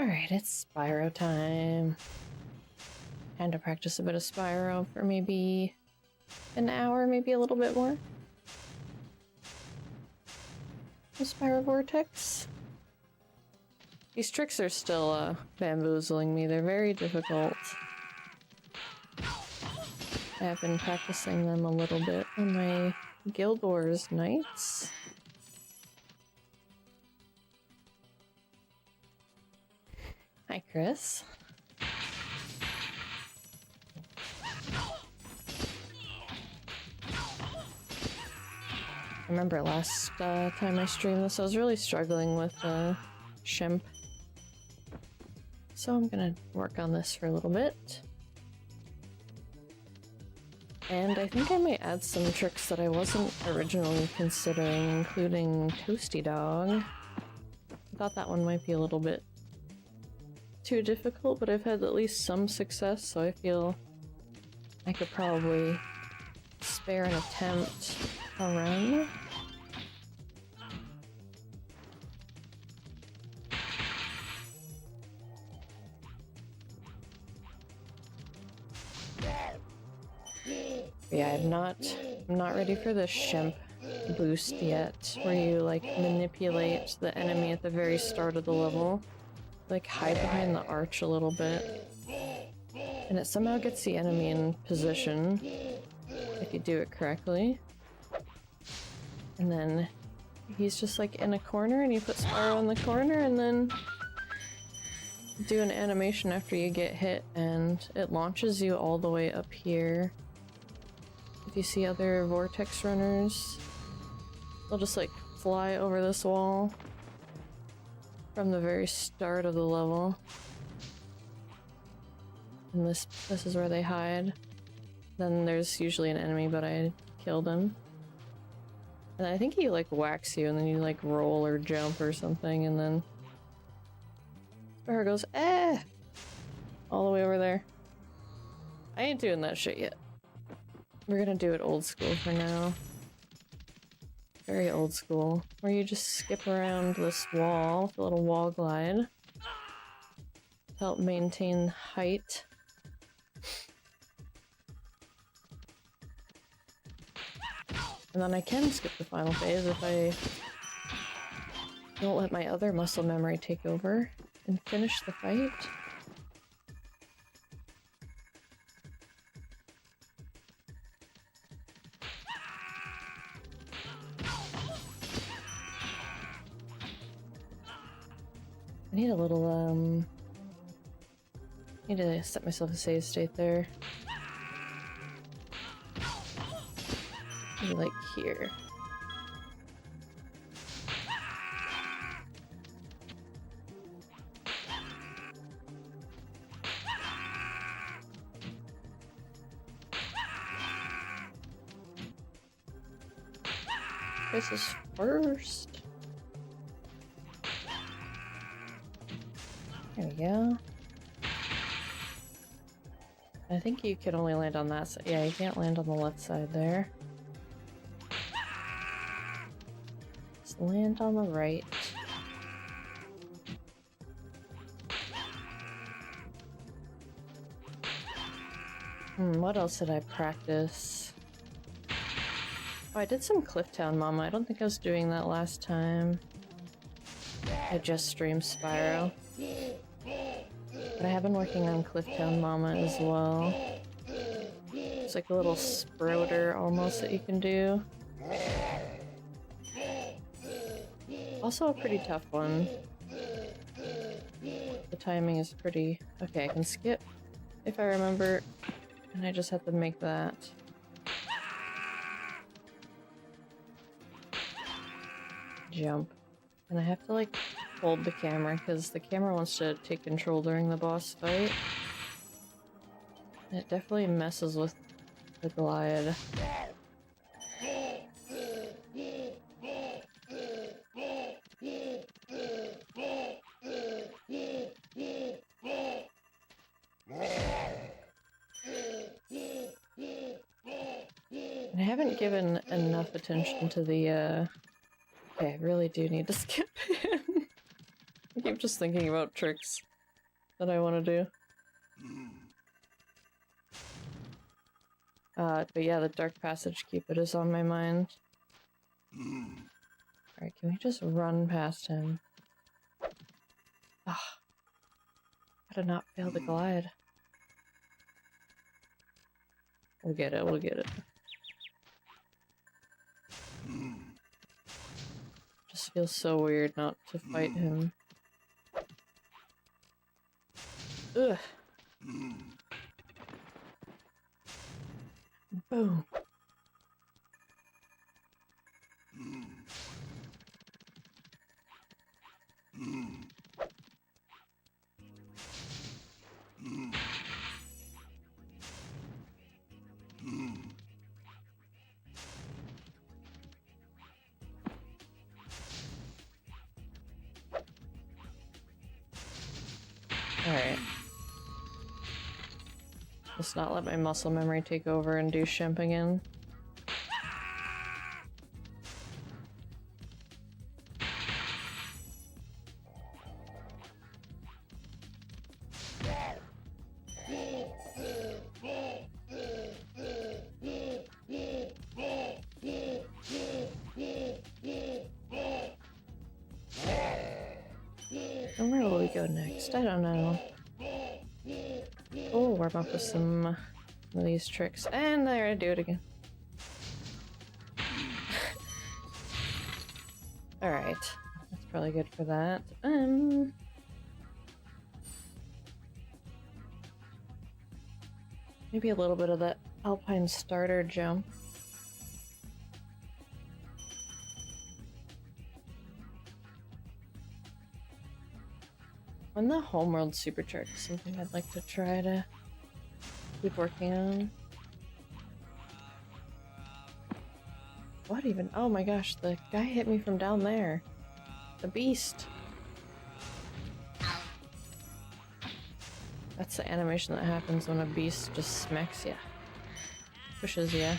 Alright, it's Spyro time. Time to practice a bit of Spyro for maybe an hour, maybe a little bit more. The Spyro Vortex. These tricks are still bamboozling me. They're very difficult. I have been practicing them a little bit on my Guild Wars nights. Hi, Chris. I remember last time I streamed this, I was really struggling with Shemp. So I'm gonna work on this for a little bit. And I think I might add some tricks that I wasn't originally considering, including Toasty Dog. I thought that one might be a little bit too difficult, but I've had at least some success, so I feel I could probably spare an attempt a run. Yeah, I'm not ready for the Shemp boost yet, where you like manipulate the enemy at the very start of the level. Like hide behind the arch a little bit. And it somehow gets the enemy in position, if you do it correctly. And then he's just like in a corner and you put Spyro in the corner and then do an animation after you get hit and it launches you all the way up here. If you see other Vortex runners, they'll just like fly over this wall from the very start of the level. And this is where they hide. Then there's usually an enemy, but I killed him. And I think he like whacks you and then you like roll or jump or something and then Spyro goes, eh! All the way over there. I ain't doing that shit yet. We're gonna do it old school for now. Very old school. Where you just skip around this wall with a little wall glide. To help maintain height. And then I can skip the final phase if I don't let my other muscle memory take over and finish the fight. I need a little, need to set myself a save state there. Maybe like here. This is first. There we go. I think you can only land on that side. Yeah, you can't land on the left side there. Just land on the right. What else did I practice? Oh, I did some Clifftown Mama. I don't think I was doing that last time. I just streamed Spyro. But I have been working on Clifftown Mama as well. It's like a little sproder almost that you can do. Also a pretty tough one. The timing is pretty... Okay, I can skip if I remember, and I just have to make that. Jump. And I have to like hold the camera because the camera wants to take control during the boss fight. And it definitely messes with the glide. And I haven't given enough attention to the Okay, I really do need to skip him. I keep just thinking about tricks. that I want to do. But yeah, the Dark Passage Cupid is on my mind. Alright, can we just run past him? Ah, how to not fail the glide. We'll get it, we'll get it. Just feels so weird not to fight him. Ugh. Boom. Alright. Let's not let my muscle memory take over and do shimp again. And where will we go next? I don't know. Oh, warm up with some of these tricks. And there, I do it again. Alright. That's probably good for that. Maybe a little bit of that Alpine starter jump. When the homeworld supercharge is something I'd like to try to keep working on. What even? Oh my gosh, the guy hit me from down there. The beast. That's the animation that happens when a beast just smacks ya. Pushes ya.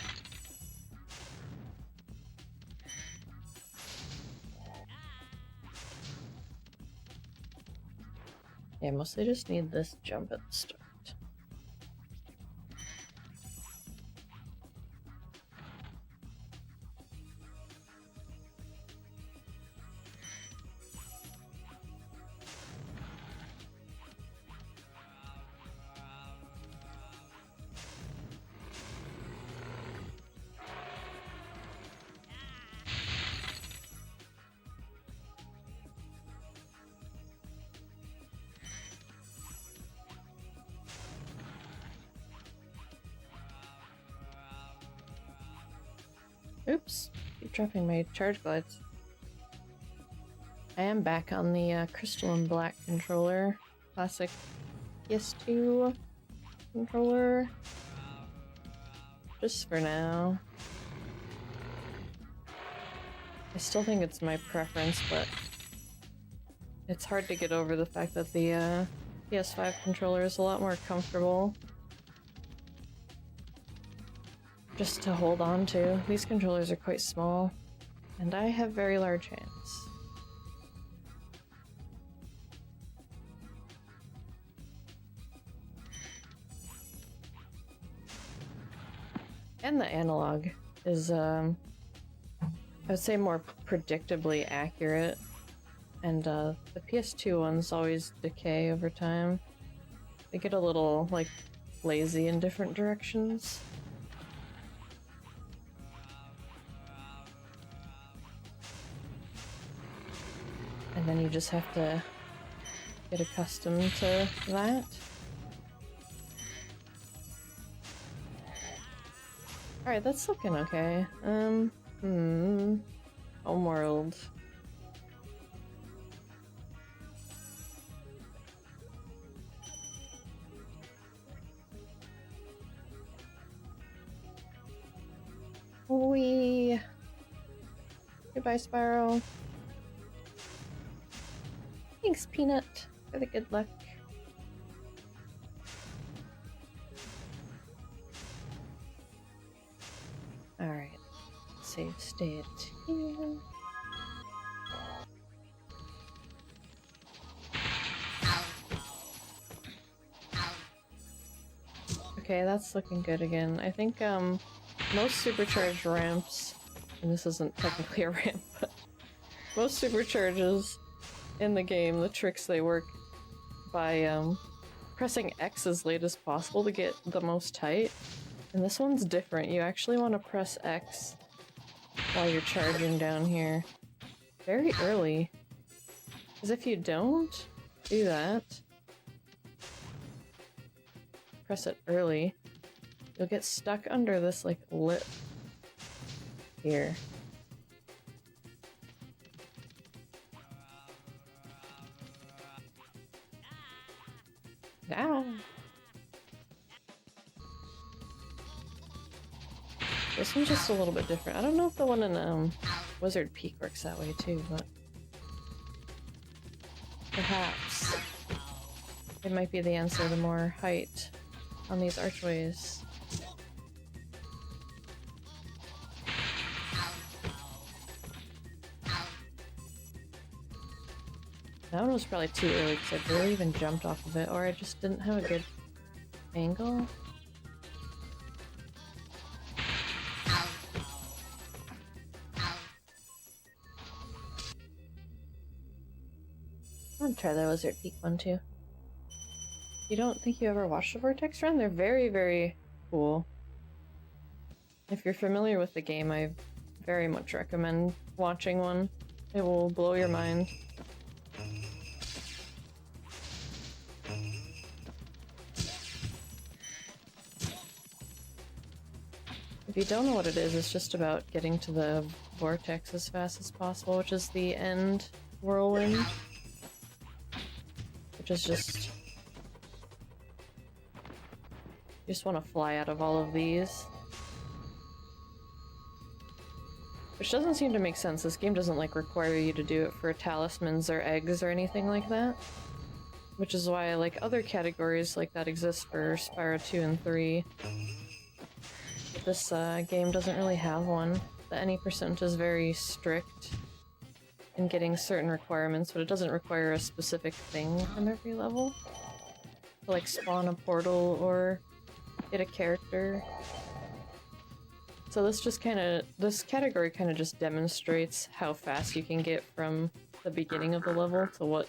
Yeah, mostly just need this jump at the start. Oops, keep dropping my charge glides. I am back on the crystalline black controller. Classic PS2 controller. Just for now. I still think it's my preference, but it's hard to get over the fact that the PS5 controller is a lot more comfortable. Just to hold on to. These controllers are quite small, and I have very large hands. And the analog is, I would say more predictably accurate, and the PS2 ones always decay over time. They get a little, like, lazy in different directions. And then you just have to get accustomed to that. Alright, that's looking okay. Homeworld. Wee. Goodbye, Spyro. Thanks, Peanut, for the good luck. Alright. Save state here. Okay, that's looking good again. I think, most supercharged ramps, and this isn't technically a ramp, but most supercharges in the game, the tricks they work by, pressing X as late as possible to get the most height. And this one's different. You actually want to press X while you're charging down here. Very early. Because if you don't do that, press it early, you'll get stuck under this, like, lip here. Ow! This one's just a little bit different. I don't know if the one in, Wizard Peak works that way too, but perhaps it might be the answer to more height on these archways. That one was probably too early because I barely even jumped off of it, or I just didn't have a good angle. I'm gonna try the Wizard Peak one too. You don't think you ever watched the Vortex run? They're very, very cool. If you're familiar with the game, I very much recommend watching one. It will blow your mind. If you don't know what it is, it's just about getting to the vortex as fast as possible, which is the end whirlwind. Which is just... you just want to fly out of all of these. Which doesn't seem to make sense. This game doesn't, like, require you to do it for talismans or eggs or anything like that. Which is why, like, other categories like that exist for Spyro 2 and 3. But this game doesn't really have one. The any percent is very strict in getting certain requirements, but it doesn't require a specific thing from every level. To, like, spawn a portal or get a character. So this just this category kind of just demonstrates how fast you can get from the beginning of the level to what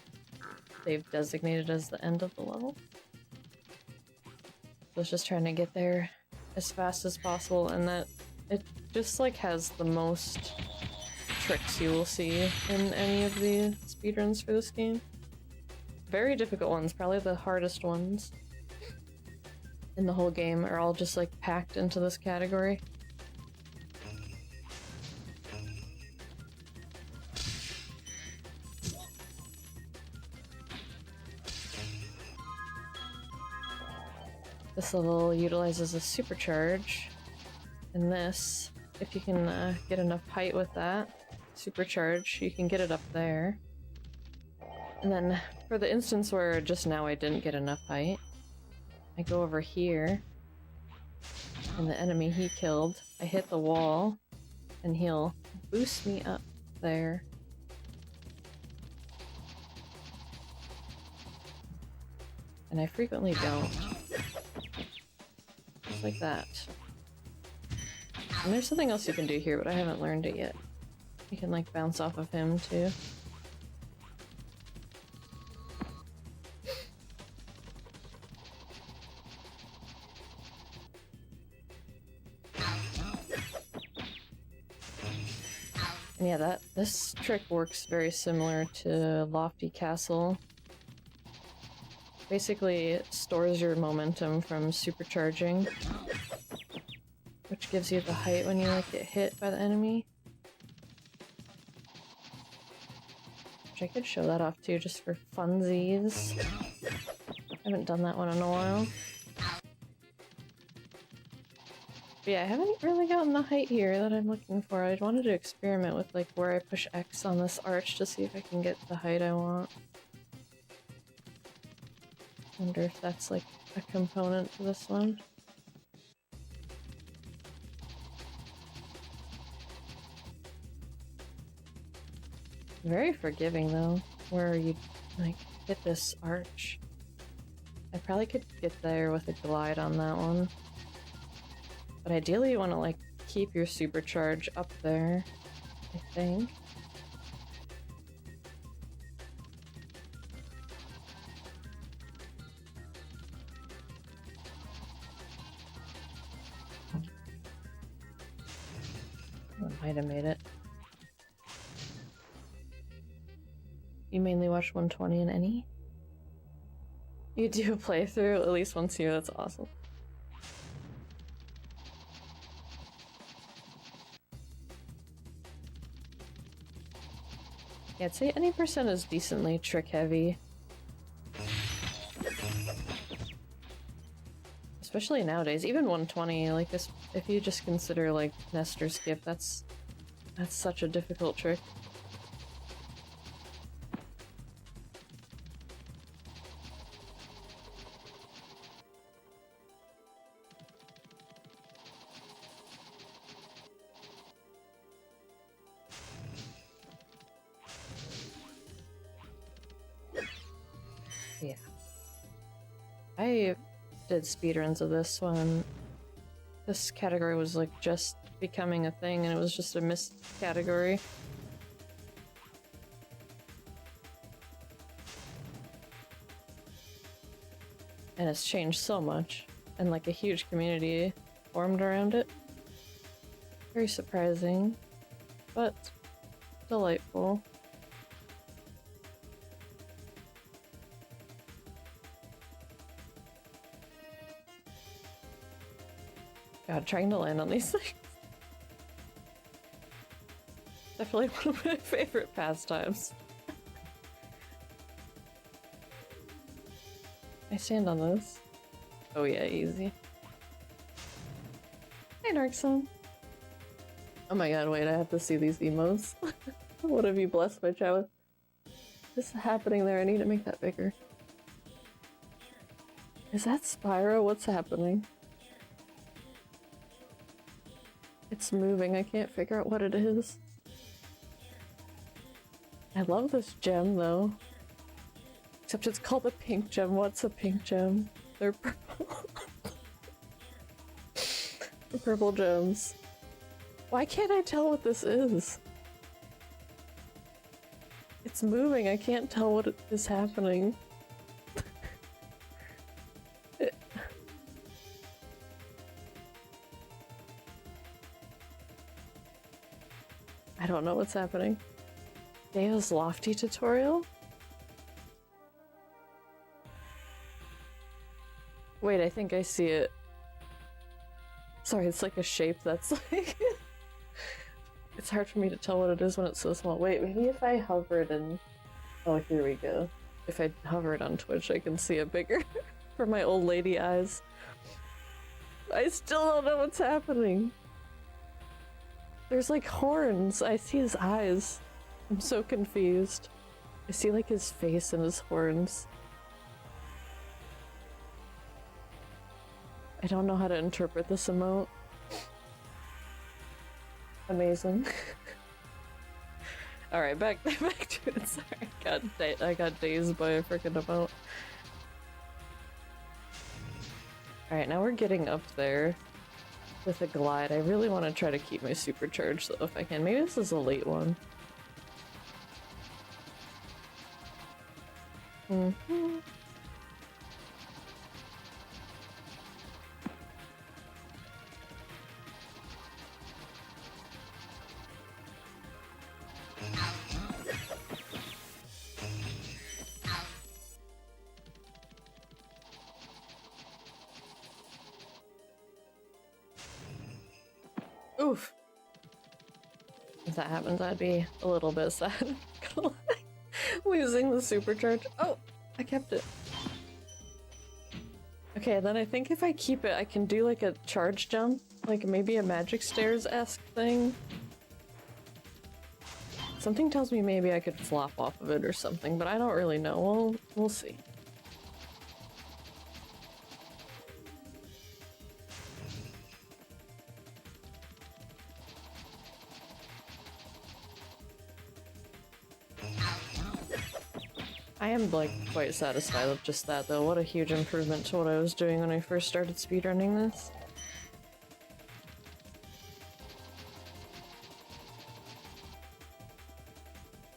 they've designated as the end of the level. So it's just trying to get there as fast as possible, and that it just, like, has the most tricks you will see in any of the speedruns for this game. Very difficult ones, probably the hardest ones in the whole game are all just, like, packed into this category. This level utilizes a supercharge, and this, if you can get enough height with that supercharge, you can get it up there. And then, for the instance where just now I didn't get enough height, I go over here, and the enemy he killed, I hit the wall, and he'll boost me up there. And I frequently don't. Just like that. And there's something else you can do here, but I haven't learned it yet. You can, like, bounce off of him, too. And yeah, this trick works very similar to Lofty Castle. Basically, it stores your momentum from supercharging, which gives you the height when you, like, get hit by the enemy. Which I could show that off too, just for funsies. I haven't done that one in a while. But yeah, I haven't really gotten the height here that I'm looking for. I wanted to experiment with, like, where I push X on this arch to see if I can get the height I want. Wonder if that's, like, a component to this one. Very forgiving, though, where you, like, hit this arch. I probably could get there with a glide on that one. But ideally you want to like keep your supercharge up there, I think. I might have made it. You mainly watch 120 in any? You do a playthrough at least once a year, that's awesome. Yeah, I'd say any percent is decently trick heavy. Especially nowadays, even 120, like this, if you just consider like Nestor skip, that's such a difficult trick. Yeah. I did speedruns of this one. This category was like just becoming a thing and it was just a missed category. And it's changed so much and like a huge community formed around it. Very surprising, but delightful. God, trying to land on these things. Definitely one of my favorite pastimes. I stand on this. Oh yeah, easy. Hey, Narkson. Oh my god, wait, I have to see these emotes. What have you blessed my chat with? This is happening there, I need to make that bigger. Is that Spyro? What's happening? It's moving, I can't figure out what it is. I love this gem though. Except it's called a pink gem. What's a pink gem? They're purple. The purple gems. Why can't I tell what this is? It's moving, I can't tell what is happening. I don't know what's happening. Deo's Lofty tutorial? Wait, I think I see it. Sorry, it's like a shape that's like... It's hard for me to tell what it is when it's so small. Wait, maybe if I hover it and... Oh, here we go. If I hover it on Twitch, I can see it bigger for my old lady eyes. I still don't know what's happening. There's like horns. I see his eyes. I'm so confused. I see like his face and his horns. I don't know how to interpret this emote. Amazing. Alright, back to it. Sorry, I got dazed by a freaking emote. Alright, now we're getting up there with a glide. I really want to try to keep my supercharge though if I can. Maybe this is a late one. Mm-hmm. Oof. If that happens, I'd be a little bit sad. Losing the supercharge. Oh, I kept it. Okay, then I think if I keep it, I can do like a charge jump, like maybe a magic stairs-esque thing. Something tells me maybe I could flop off of it or something, but I don't really know. We'll see. I am, like, quite satisfied with just that, though. What a huge improvement to what I was doing when I first started speedrunning this.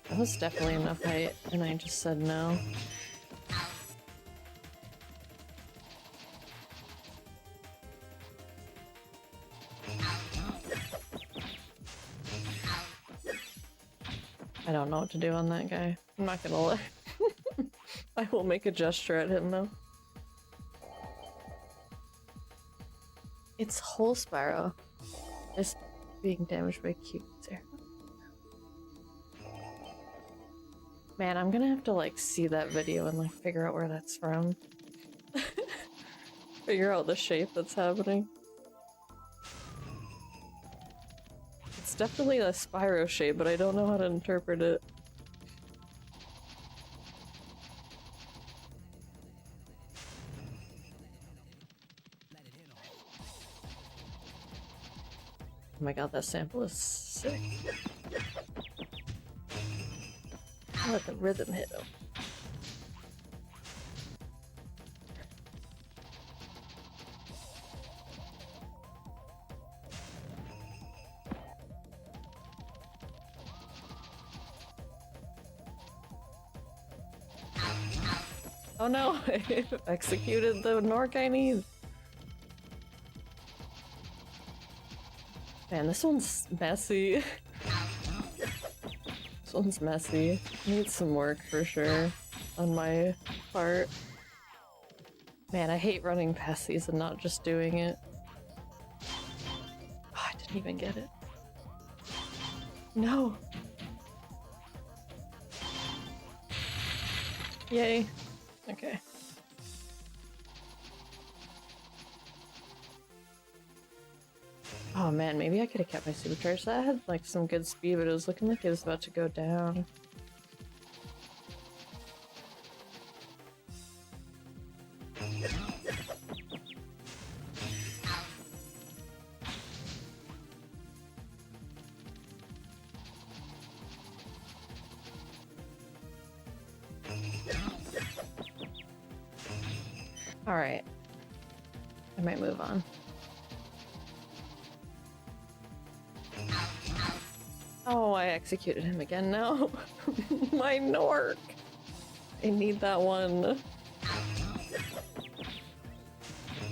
That was definitely enough height, and I just said no. I don't know what to do on that guy. I'm not gonna lie. I will make a gesture at him though. It's whole Spyro. It's being damaged by Cupid's arrow. Man, I'm gonna have to like see that video and like figure out where that's from. Figure out the shape that's happening. It's definitely a Spyro shape, but I don't know how to interpret it. Oh my god, that sample is sick. Let the rhythm hit him. Oh no, I executed the Nork I need. Man, this one's messy. This one's messy. Needs some work for sure on my part. Man, I hate running past these and not just doing it. Oh, I didn't even get it. No! Yay. Okay. Oh man, maybe I could have kept my supercharge. That had like some good speed, but it was looking like it was about to go down. Alright. I might move on. Oh, I executed him again now. My Nork! I need that one.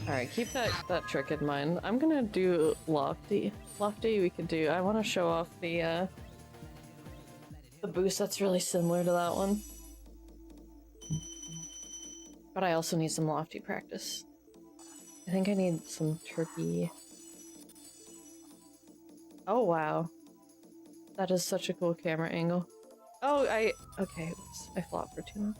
Alright, keep that trick in mind. I'm gonna do Lofty. Lofty we could do. I want to show off the boost that's really similar to that one. But I also need some Lofty practice. I think I need some turkey. Oh wow. That is such a cool camera angle. Oh, okay, oops. I flopped for too long.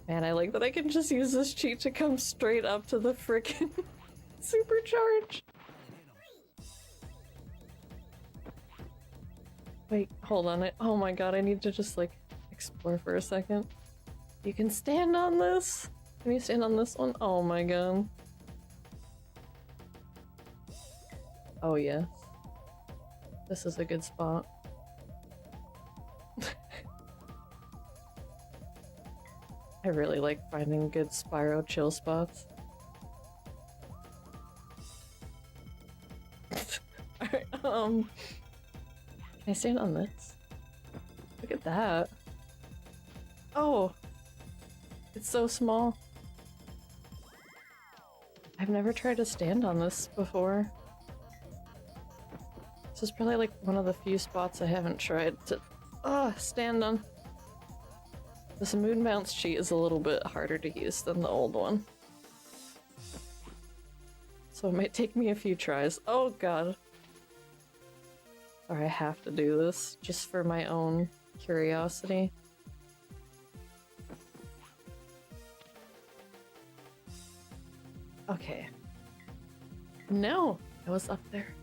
Man, I like that I can just use this cheat to come straight up to the frickin' supercharge. Wait, hold on. Oh my god, I need to just like explore for a second. You can stand on this? Can you stand on this one? Oh my god. Oh yes. This is a good spot. I really like finding good Spyro chill spots. Alright, can I stand on this? Look at that. Oh! It's so small. I've never tried to stand on this before. This is probably like one of the few spots I haven't tried to stand on. This moon bounce cheat is a little bit harder to use than the old one. So it might take me a few tries. Oh god. Or I have to do this just for my own curiosity. Okay. No! I was up there.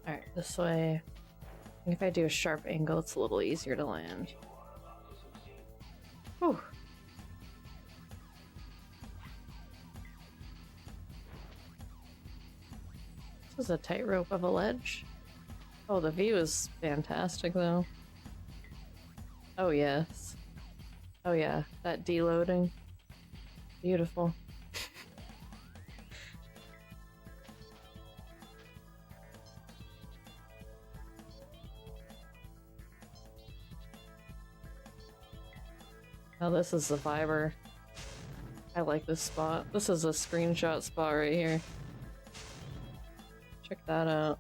Alright, this way. I think if I do a sharp angle, it's a little easier to land. Whew. This is a tightrope of a ledge. Oh, the view is fantastic, though. Oh, yes. Oh, yeah. That deloading. Beautiful. Oh, this is the fiber. I like this spot. This is a screenshot spot right here. Check that out.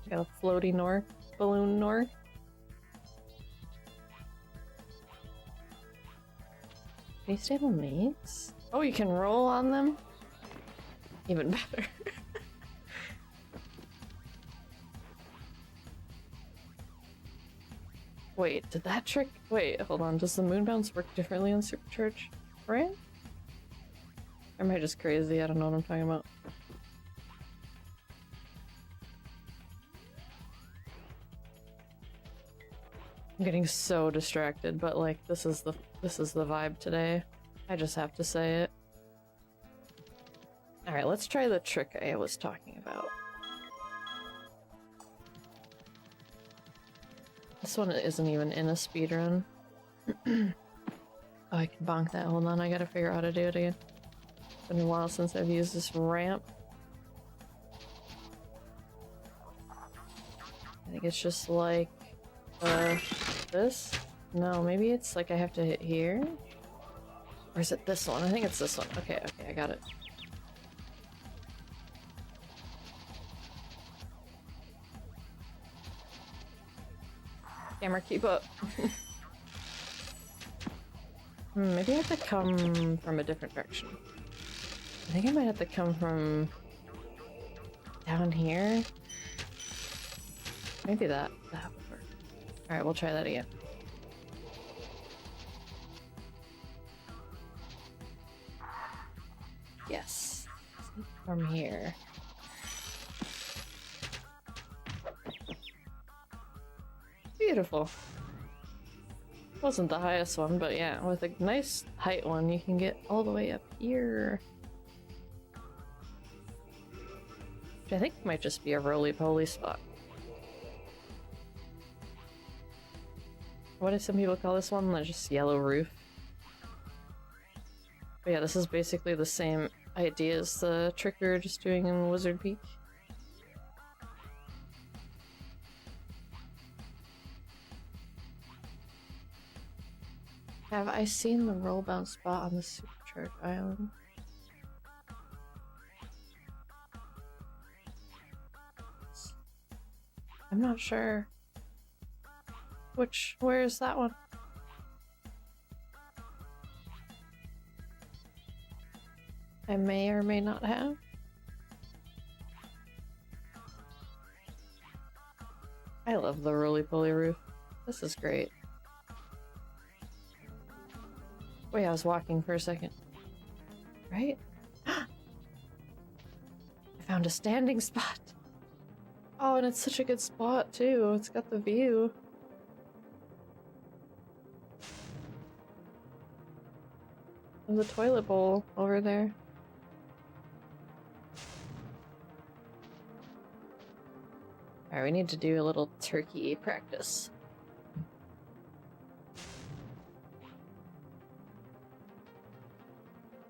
Got a floaty north, balloon north. Can you stable mates? Oh, you can roll on them? Even better. Wait, did that trick? Wait, hold on. Does the moon bounce work differently on Supercharge? Right? Or am I just crazy? I don't know what I'm talking about. I'm getting so distracted, but like this is the vibe today. I just have to say it. Alright, let's try the trick I was talking about. This one isn't even in a speedrun. Oh, I can bonk that. Hold on, I gotta figure out how to do it again. It's been a while since I've used this ramp. I think it's just like this? No, maybe it's like I have to hit here? Or is it this one? I think it's this one. Okay, okay, I got it. Camera, keep up. Maybe I have to come from a different direction. I think I might have to come from down here. Maybe that would work. Alright, we'll try that again. Yes. From here. Beautiful. Wasn't the highest one, but yeah, with a nice height one, you can get all the way up here. Which I think might just be a roly-poly spot. What do some people call this one? Just yellow roof. But yeah, this is basically the same idea as the trick we were just doing in Wizard Peak. Have I seen the roll bounce spot on the Supercharge Island? I'm not sure. Where is that one? I may or may not have. I love the roly-poly roof. This is great. Wait, I was walking for a second. Right? I found a standing spot. Oh, and it's such a good spot too. It's got the view. There's a toilet bowl over there. Alright, we need to do a little turkey practice.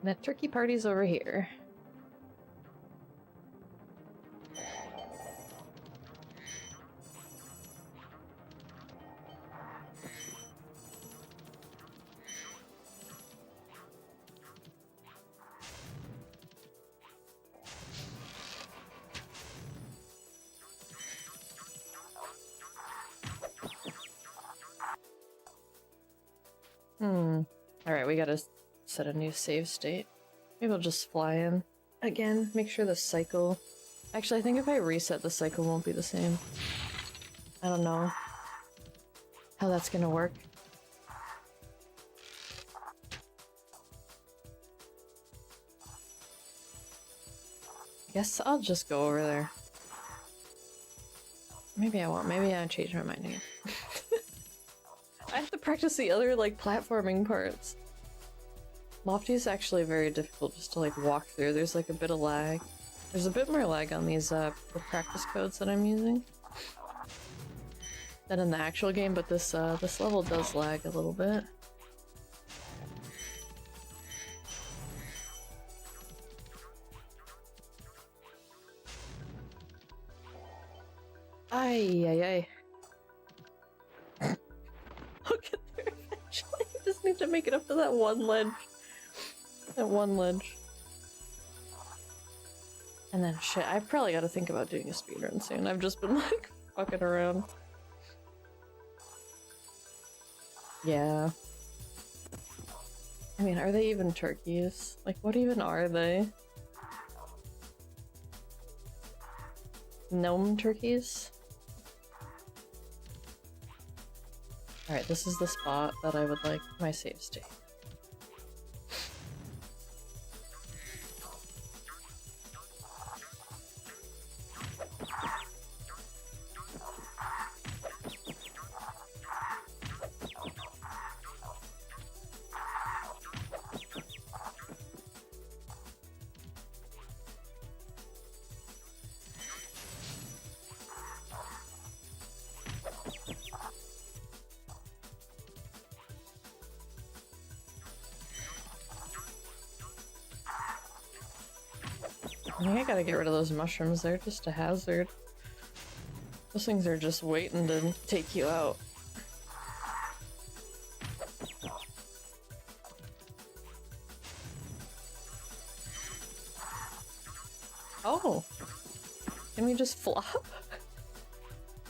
And the turkey party's over here. Alright, we gotta set a new save state. Maybe we'll just fly in. Again, make sure the cycle... Actually, I think if I reset, the cycle won't be the same. I don't know how that's gonna work. Guess I'll just go over there. Maybe I won't. Maybe I changed my mind again. I have to practice the other, like, platforming parts. Lofty is actually very difficult just to, like, walk through. There's, like, a bit of lag. There's a bit more lag on these, the practice codes that I'm using than in the actual game, but this level does lag a little bit. Ay, ay, ay. I'll get there eventually. I just need to make it up to that one ledge. That one ledge. And then shit, I probably gotta think about doing a speedrun soon. I've just been like fucking around. Yeah. I mean, are they even turkeys? Like, what even are they? Gnome turkeys? Alright, this is the spot that I would like my save state. I think I gotta get rid of those mushrooms, they're just a hazard. Those things are just waiting to take you out. Oh! Can we just flop?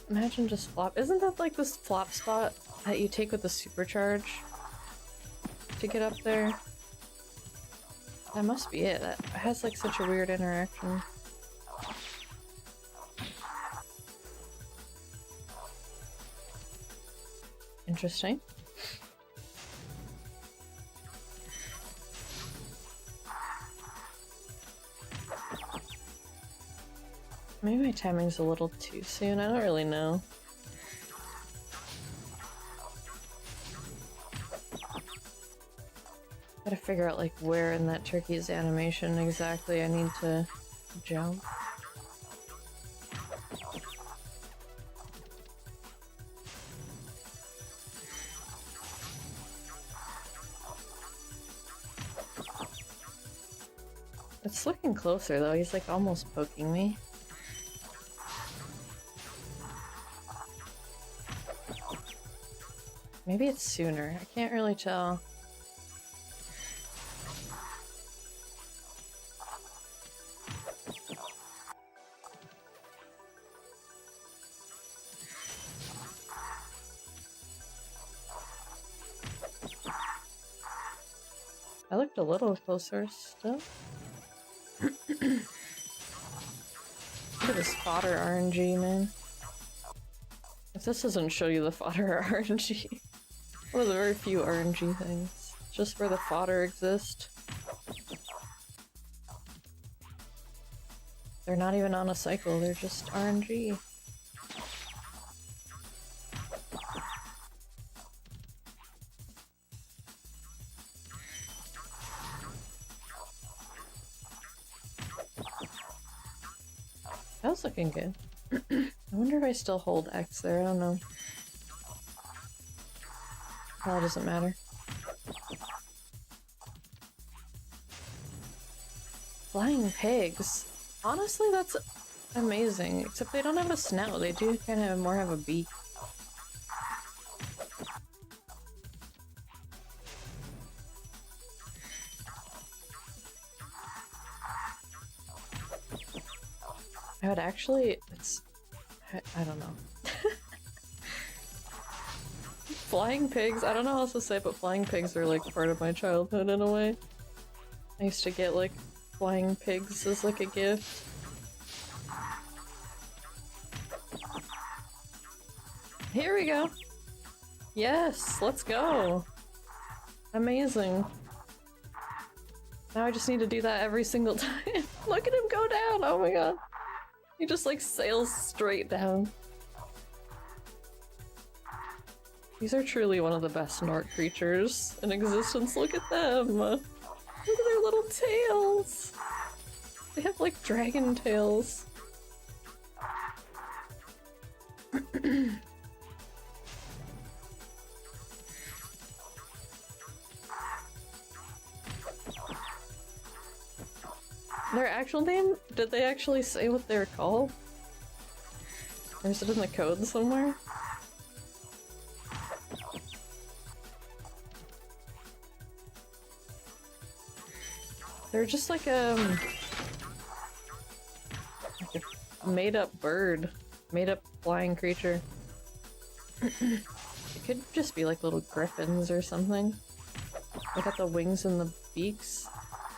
Imagine just flop. Isn't that like this flop spot that you take with the supercharge to get up there? That must be it. That has like such a weird interaction. Interesting. Maybe my timing's a little too soon. I don't really know. Gotta figure out like where in that turkey's animation exactly I need to jump. It's looking closer though, he's like almost poking me. Maybe it's sooner, I can't really tell. I looked a little closer still. Look at this fodder RNG, man. If this doesn't show you the fodder RNG, one of the very few RNG things. Just where the fodder exists. They're not even on a cycle, they're just RNG. That was looking good. I wonder if I still hold X there, I don't know. Well, it doesn't matter. Flying pigs. Honestly, that's amazing. Except they don't have a snout, they do kind of more have a beak. I would actually, I don't know. Flying pigs, I don't know how else to say, but flying pigs are like part of my childhood in a way. I used to get like flying pigs as like a gift. Here we go! Yes, let's go! Amazing. Now I just need to do that every single time. Look at him go down! Oh my god. He just like sails straight down. These are truly one of the best Nort creatures in existence. Look at them! Look at their little tails! They have like dragon tails. Their actual name? Did they actually say what they're called? Or is it in the code somewhere? They're just like a made-up bird. Made-up flying creature. It could just be like little griffins or something. They got the wings and the beaks.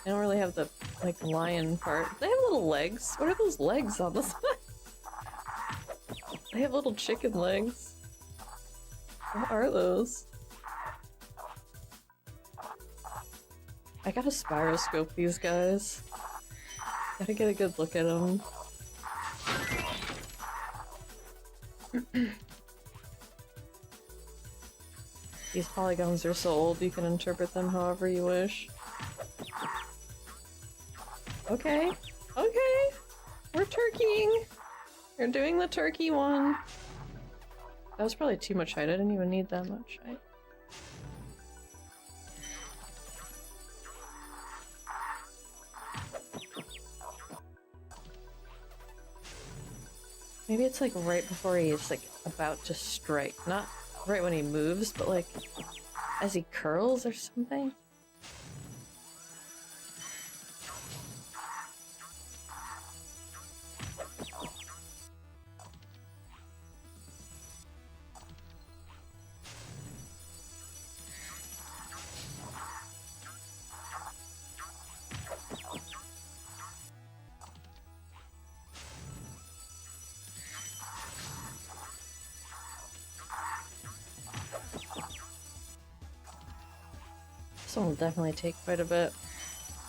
They don't really have the, like, lion part. They have little legs. What are those legs on the side? They have little chicken legs. What are those? I gotta spiroscope these guys. Gotta get a good look at them. These polygons are so old you can interpret them however you wish. Okay, okay! We're turkeying! We're doing the turkey one! That was probably too much height, I didn't even need that much height. Maybe it's like right before he's like about to strike. Not right when he moves, but like as he curls or something. This one will definitely take quite a bit.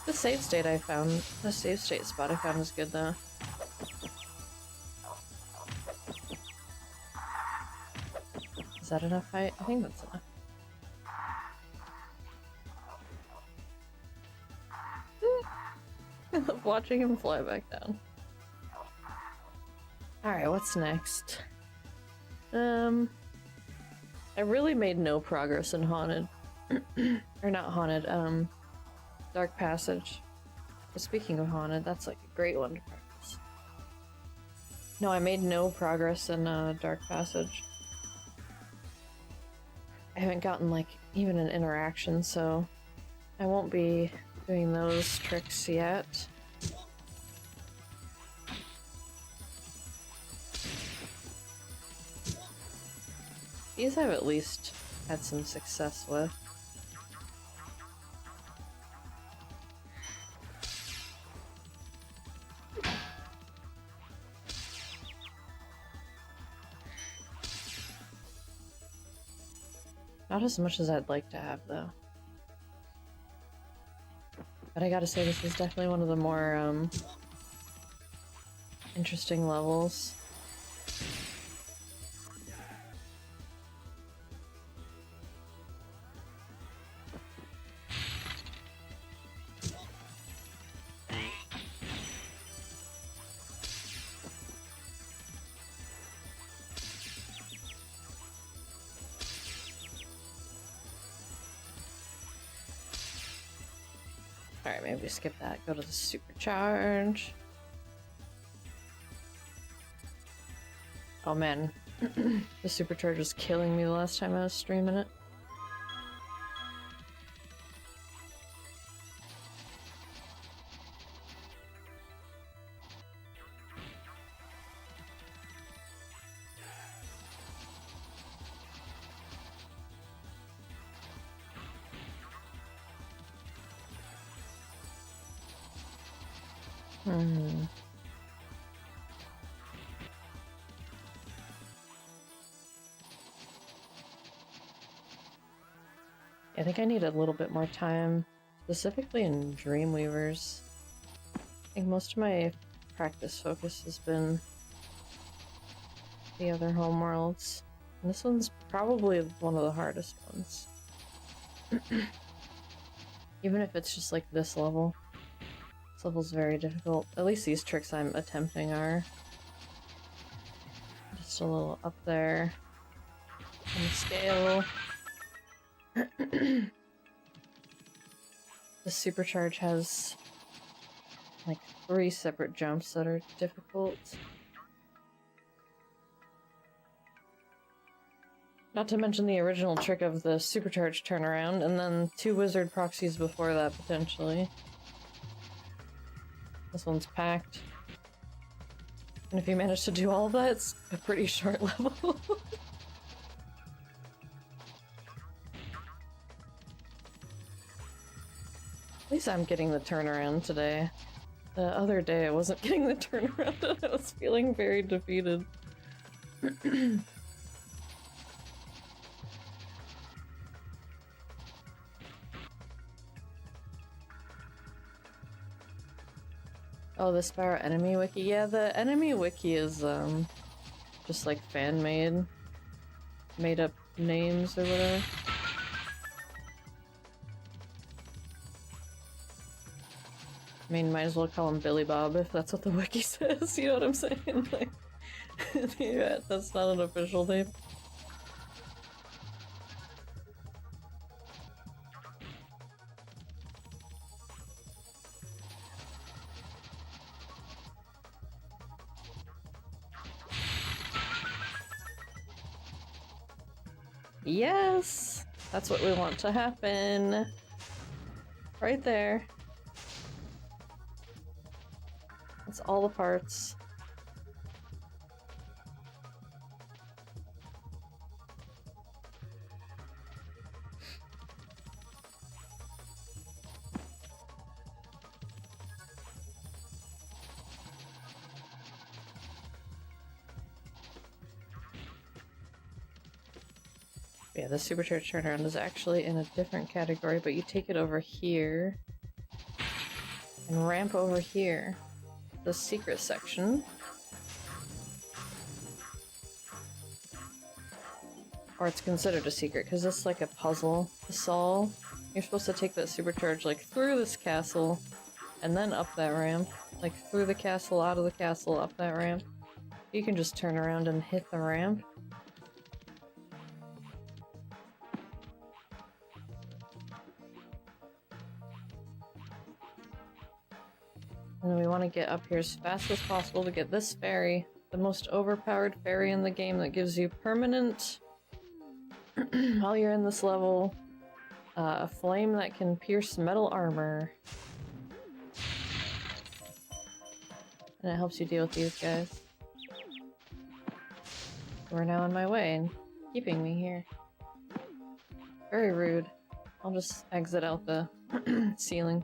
The save state I found, the save state spot I found is good though. Is that enough height? I think that's enough. I love watching him fly back down. Alright, what's next? I really made no progress in Haunted. Or not Haunted, Dark Passage. But speaking of Haunted, that's like a great one to practice. No, I made no progress in Dark Passage. I haven't gotten like even an interaction, so I won't be doing those tricks yet. These I've at least had some success with. Not as much as I'd like to have, though. But I gotta say, this is definitely one of the more, interesting levels. Alright, maybe skip that. Go to the supercharge. Oh man, the supercharge was killing me the last time I was streaming it. I think I need a little bit more time, specifically in Dreamweavers. I think most of my practice focus has been the other homeworlds. And this one's probably one of the hardest ones. Even if it's just like this level. This level's very difficult. At least these tricks I'm attempting are. Just a little up there. On the scale. The supercharge has like 3 separate jumps that are difficult. Not to mention the original trick of the supercharge turnaround, and then 2 wizard proxies before that, potentially. This one's packed. And if you manage to do all of that, it's a pretty short level. At least I'm getting the turnaround today. The other day I wasn't getting the turnaround and I was feeling very defeated. Oh, the Spyro enemy wiki? Yeah, the enemy wiki is, just like fan-made. Made-up names or whatever. I mean, might as well call him Billy Bob if that's what the wiki says, you know what I'm saying? Like, yeah, that's not an official name. Yes! That's what we want to happen. Right there. That's all the parts. Yeah, the supercharged turnaround is actually in a different category, but you take it over here and ramp over here. The secret section. Or it's considered a secret, because it's like a puzzle to solve. You're supposed to take that supercharge like through this castle and then up that ramp. Like through the castle, out of the castle, up that ramp. You can just turn around and hit the ramp. And then we want to get up here as fast as possible to get this fairy. The most overpowered fairy in the game that gives you permanent, while you're in this level, a flame that can pierce metal armor. And it helps you deal with these guys. Who are now in my way and keeping me here. Very rude. I'll just exit out the ceiling.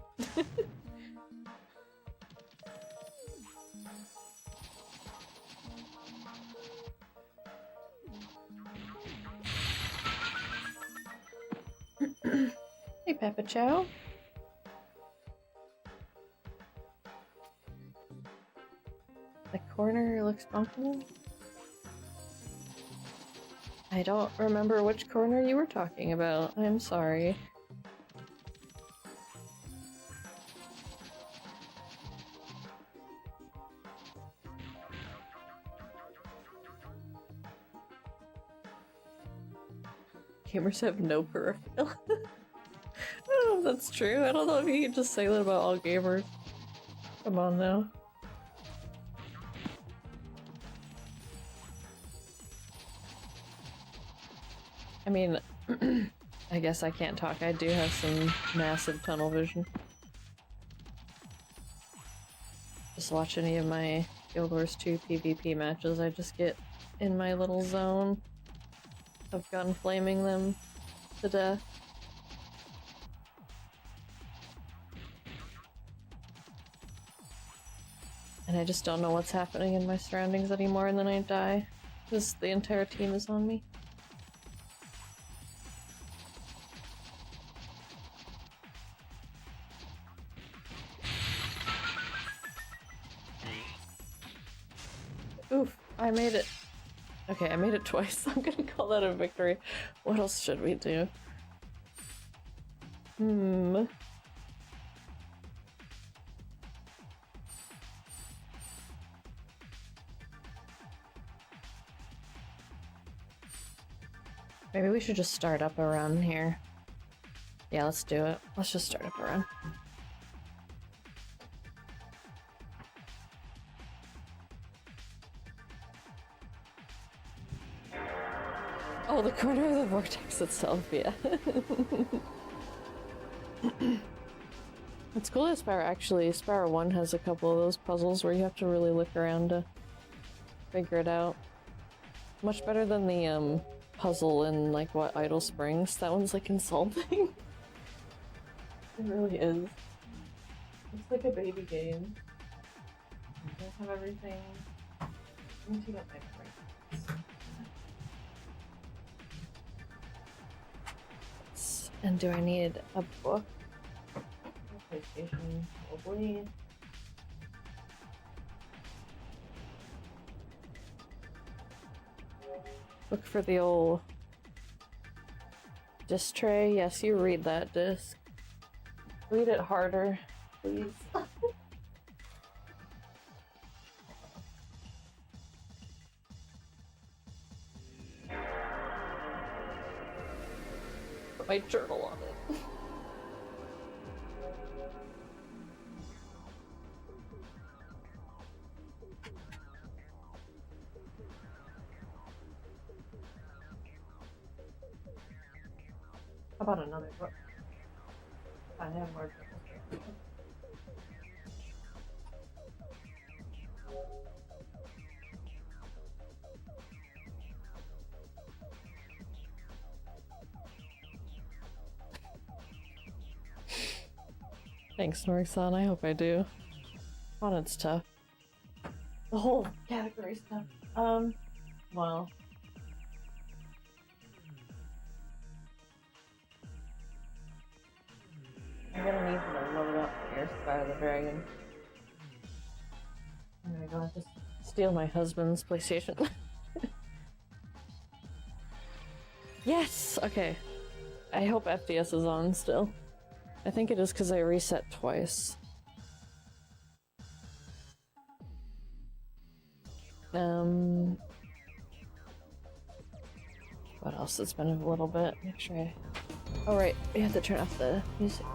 Hey, Peppa Chow. The corner looks bumpable. I don't remember which corner you were talking about. I'm sorry. Gamers have no peripheral. I don't know if that's true. I don't know if you can just say that about all gamers. Come on now. I mean, I guess I can't talk. I do have some massive tunnel vision. Just watch any of my Guild Wars 2 PvP matches, I just get in my little zone of gun flaming them to death. And I just don't know what's happening in my surroundings anymore, and then I die. Because the entire team is on me. Oof, I made it. Okay. Okay, I made it twice. I'm gonna call that a victory. What else should we do? Maybe we should just start up a run here. Yeah, let's do it. Let's just start up a run. Oh, the corner of the vortex itself, yeah. It's cool that Spyro 1 has a couple of those puzzles where you have to really look around to figure it out. Much better than the, puzzle in, like, what, Idle Springs? That one's, like, insulting. It really is. It's like a baby game. I don't have everything. Let me take out my brains. And do I need a book? PlayStation, probably. Look for the old disc tray. Yes, you read that disc. Read it harder, please. Put my journal on it. How about another book? I have more journals. Thanks, Noriksan. I hope I do. Oh, it's tough. The whole category stuff. Well. I'm gonna need to load up here, Spyro the Dragon. I'm gonna go have to steal my husband's PlayStation. Yes! Okay. I hope FPS is on still. I think it is because I reset twice. What else? It's been a little bit. Make sure I... Oh right, we have to turn off the music.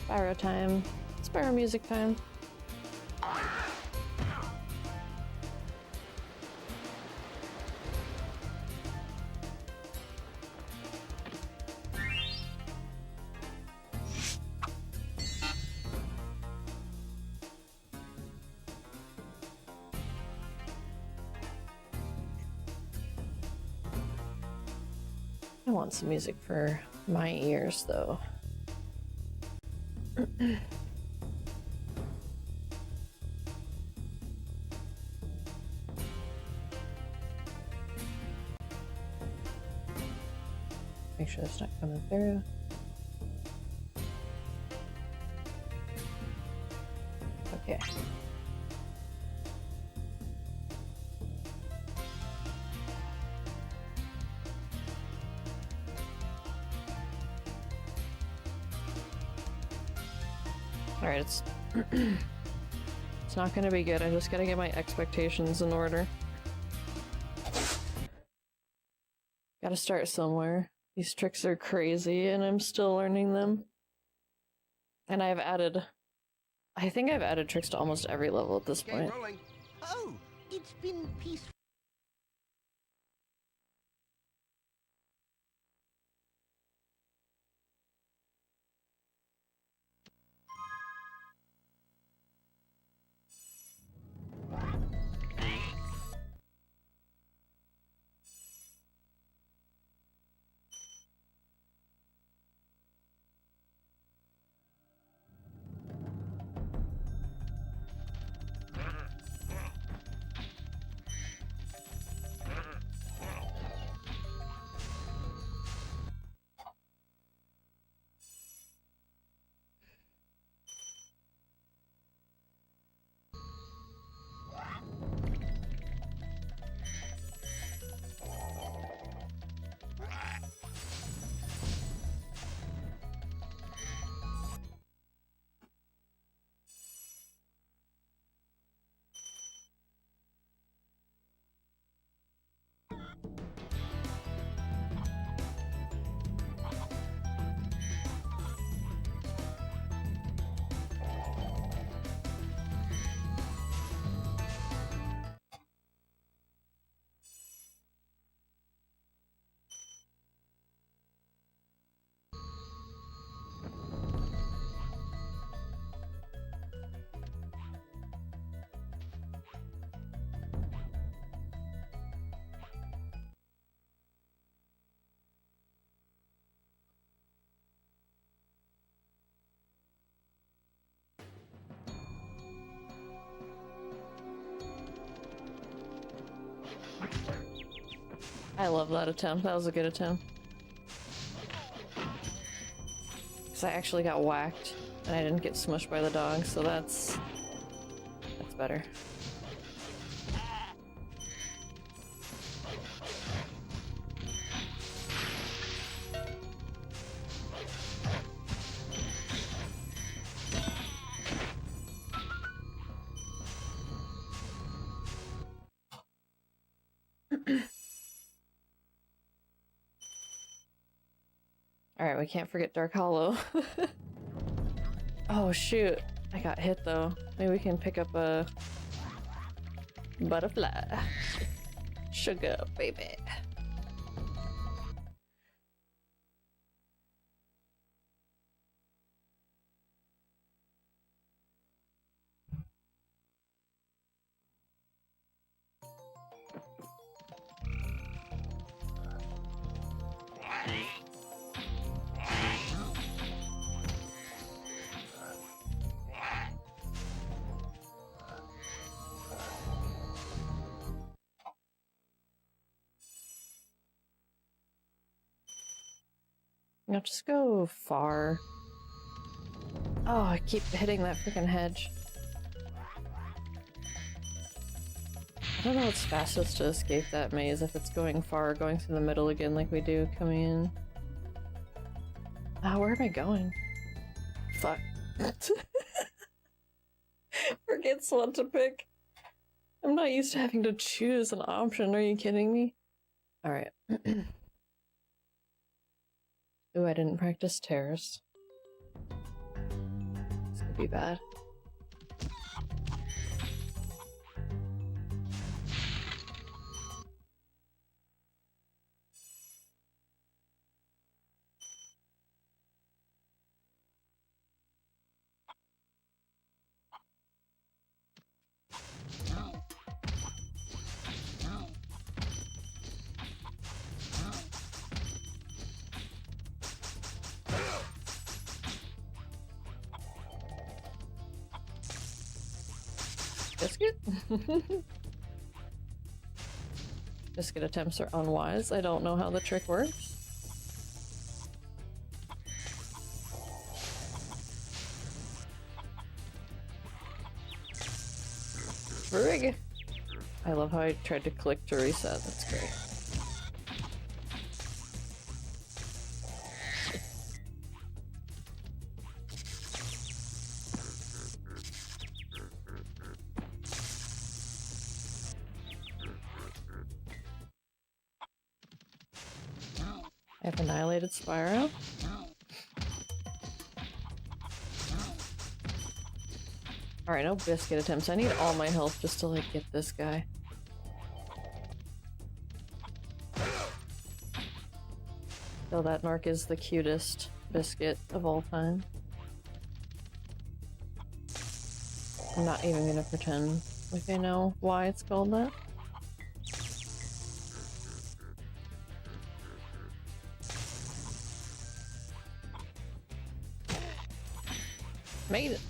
Spyro time. Spyro music time. I want some music for my ears, though. Make sure it's not coming through. Okay. Alright, it's it's not gonna be good. I just gotta get my expectations in order. Gotta start somewhere. These tricks are crazy and I'm still learning them. And I think I've added tricks to almost every level at this point. Rolling. Oh, it's been peaceful. I love that attempt. That was a good attempt. Because I actually got whacked and I didn't get smushed by the dog, so that's better. Alright, we can't forget Dark Hollow. Oh shoot, I got hit though. Maybe we can pick up a butterfly. Sugar, baby. Now just go far. Oh, I keep hitting that freaking hedge. I don't know what's fastest to escape that maze, if it's going far or going through the middle again like we do coming in. Ah, where am I going? Fuck. Forgets what to pick. I'm not used to having to choose an option, are you kidding me? Alright. Ooh, I didn't practice terrace. This could be bad. Biscuit? Biscuit attempts are unwise. I don't know how the trick works. Frig! I love how I tried to click to reset. That's great. I've annihilated Spyro. Alright, no biscuit attempts. I need all my health just to, like, get this guy. So that Narc is the cutest biscuit of all time. I'm not even gonna pretend like I know why it's called that. Made it!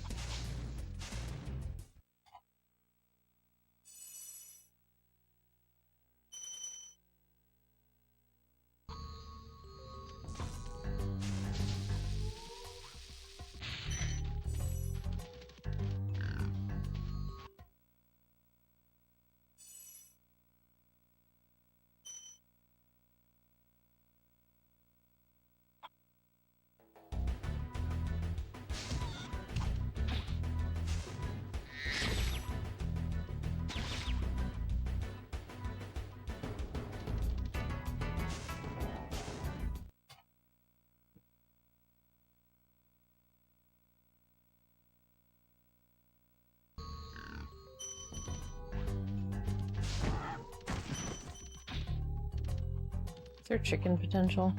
Is there chicken potential?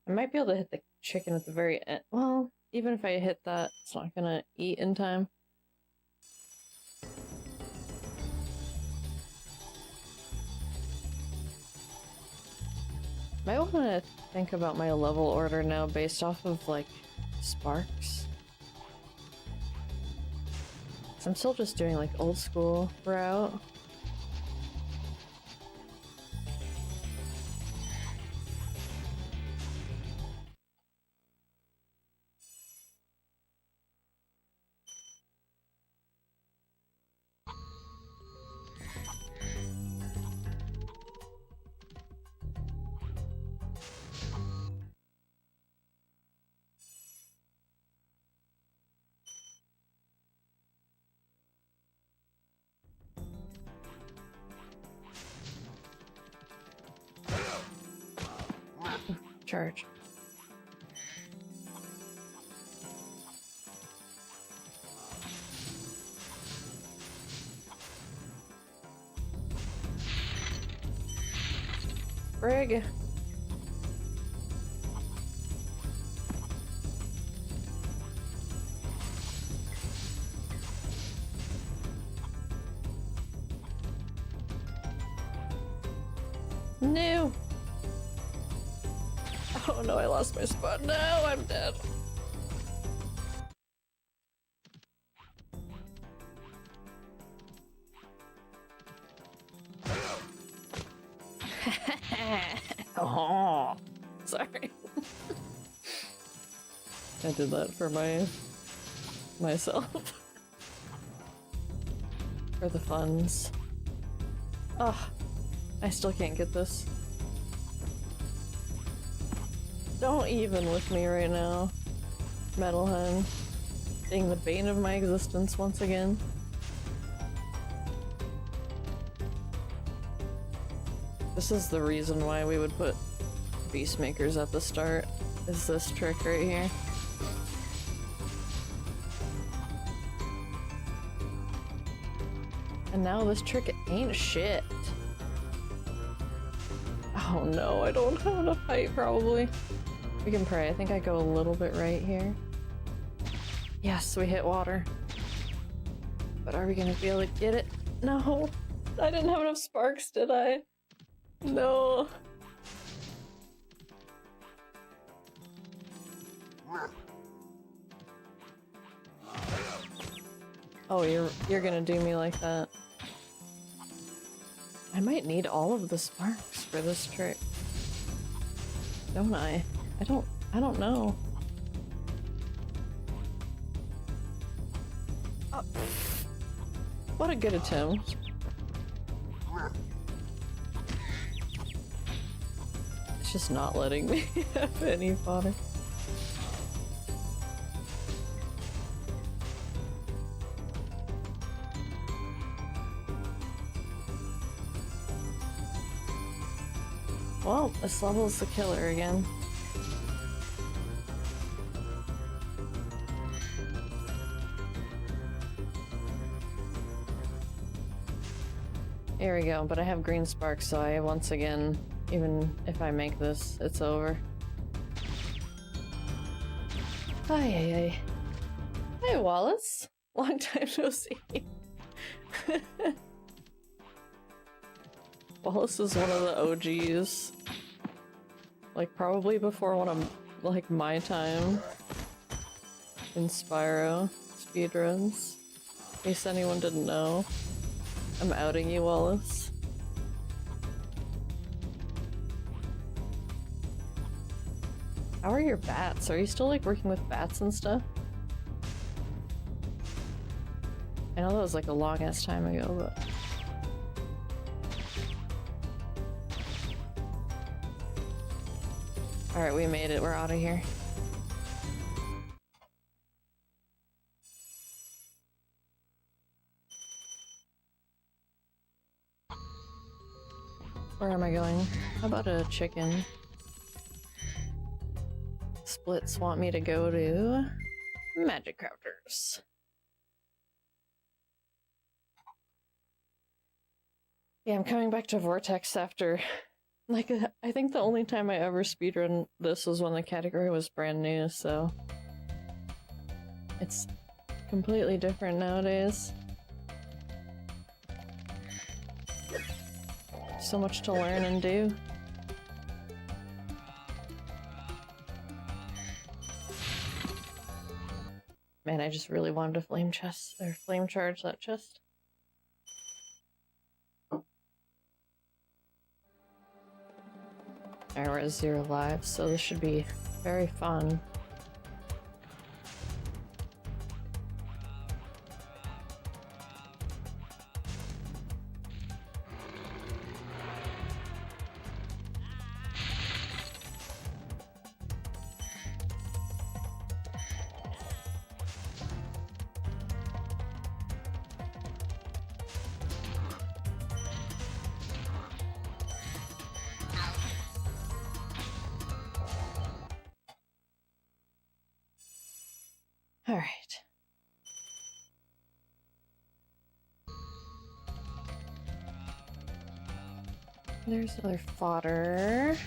I might be able to hit the chicken at the very end. Well, even if I hit that, it's not gonna eat in time. Might want to think about my level order now based off of, like, sparks. 'Cause I'm still just doing, like, old school route. charge. Frig. No. Oh no, I lost my spot. No, I'm dead. Oh, sorry. I did that for myself. For the funds. Ugh. I still can't get this. Don't even with me right now. Metalhead. Being the bane of my existence once again. This is the reason why we would put Beastmakers at the start, is this trick right here. And now this trick ain't shit. Oh no, I don't have enough height probably. We can pray. I think I go a little bit right here. Yes, we hit water. But are we gonna be able to get it? No! I didn't have enough sparks, did I? No. Oh, you're gonna do me like that. I might need all of the sparks for this trick. Don't I? I don't know. Oh. What a good attempt. It's just not letting me have any fodder. Well, this level's the killer again. Here we go, but I have green sparks, so I once again, even if I make this, it's over. Hi, Hey, Wallace. Long time no see. Wallace is one of the OGs. Like, probably before one of, like, my time in Spyro speedruns. In case anyone didn't know. I'm outing you, Wallace. How are your bats? Are you still, like, working with bats and stuff? I know that was, like, a long-ass time ago, but... Alright, we made it. We're out of here. Where am I going? How about a chicken? Splits want me to go to Magic Crafters. Yeah, I'm coming back to Vortex after, like, I think the only time I ever speedrun this was when the category was brand new, so it's completely different nowadays. So much to learn and do. Man, I just really wanted to flame charge that chest. Alright, we're at 0 lives, so this should be very fun. Alright. There's other fodder.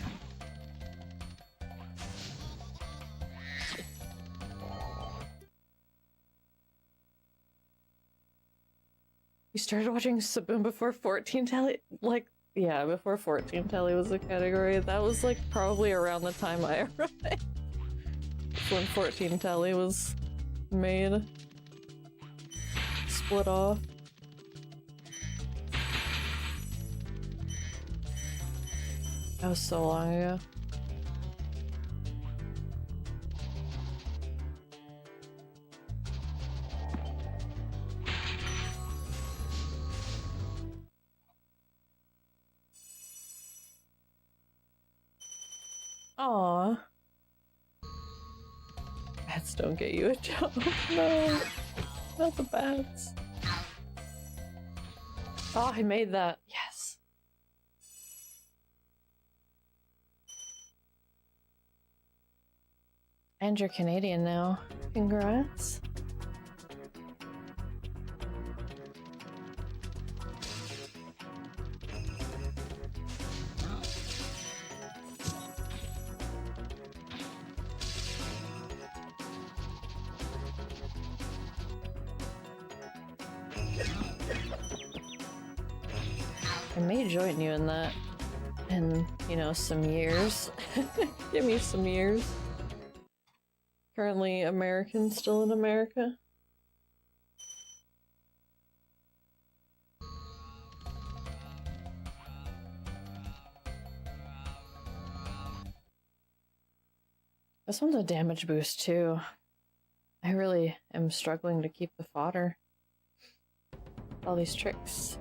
You started watching Saboon before 14 Telly? Like, yeah, before 14 Telly was a category. That was like probably around the time I arrived. When 14 Telly was made. Split off. That was so long ago. Aww. Bats don't get you a job. No. Not the bats. Oh, I made that. Yes. And you're Canadian now. Congrats. I may join you in that in, you know, some years. Give me some years. Currently American, still in America. This one's a damage boost too. I really am struggling to keep the fodder. All these tricks.